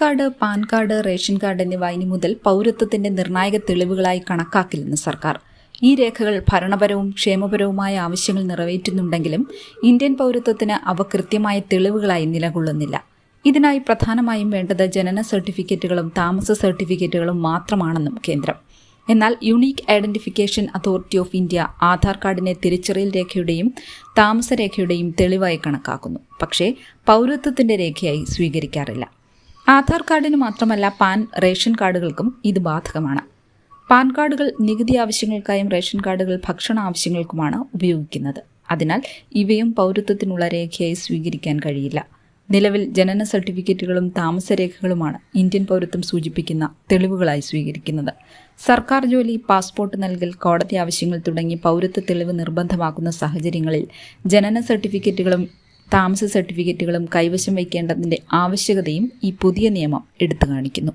Card, pan card, ration card എന്നിവ ഇനി മുതൽ പൗരത്വത്തിന്റെ നിർണായക തെളിവുകളായി കണക്കാക്കില്ലെന്ന് സർക്കാർ. ഈ രേഖകൾ ഭരണപരവും ക്ഷേമപരവുമായ ആവശ്യങ്ങൾ നിറവേറ്റുന്നുണ്ടെങ്കിലും ഇന്ത്യൻ പൗരത്വത്തിന് അവ കൃത്യമായ തെളിവുകളായി നിലകൊള്ളുന്നില്ല. ഇതിനായി പ്രധാനമായും വേണ്ടത് ജനന സർട്ടിഫിക്കറ്റുകളും താമസ സർട്ടിഫിക്കറ്റുകളും മാത്രമാണെന്നും കേന്ദ്രം. എന്നാൽ unique identification authority of India Aadhaar കാർഡിനെ തിരിച്ചറിയൽ രേഖയുടെയും താമസരേഖയുടെയും തെളിവായി കണക്കാക്കുന്നു. പക്ഷേ പൗരത്വത്തിന്റെ രേഖയായി സ്വീകരിക്കാറില്ല. ആധാർ കാർഡിന് മാത്രമല്ല പാൻ, റേഷൻ കാർഡുകൾക്കും ഇത് ബാധകമാണ്. പാൻ കാർഡുകൾ നികുതി ആവശ്യങ്ങൾക്കായും റേഷൻ കാർഡുകൾ ഭക്ഷണ ആവശ്യങ്ങൾക്കുമാണ് ഉപയോഗിക്കുന്നത്. അതിനാൽ ഇവയും പൗരത്വത്തിനുള്ള രേഖയായി സ്വീകരിക്കാൻ കഴിയില്ല. നിലവിൽ ജനന സർട്ടിഫിക്കറ്റുകളും താമസരേഖകളുമാണ് ഇന്ത്യൻ പൗരത്വം സൂചിപ്പിക്കുന്ന തെളിവുകളായി സ്വീകരിക്കുന്നത്. സർക്കാർ ജോലി, പാസ്പോർട്ട് നൽകൽ, കോടതി ആവശ്യങ്ങൾ തുടങ്ങി പൗരത്വ തെളിവ് നിർബന്ധമാക്കുന്ന സാഹചര്യങ്ങളിൽ ജനന സർട്ടിഫിക്കറ്റുകളും താമസ സർട്ടിഫിക്കറ്റുകളും കൈവശം വയ്ക്കേണ്ടതിൻ്റെ ആവശ്യകതയും ഈ പുതിയ നിയമം എടുത്തു കാണിക്കുന്നു.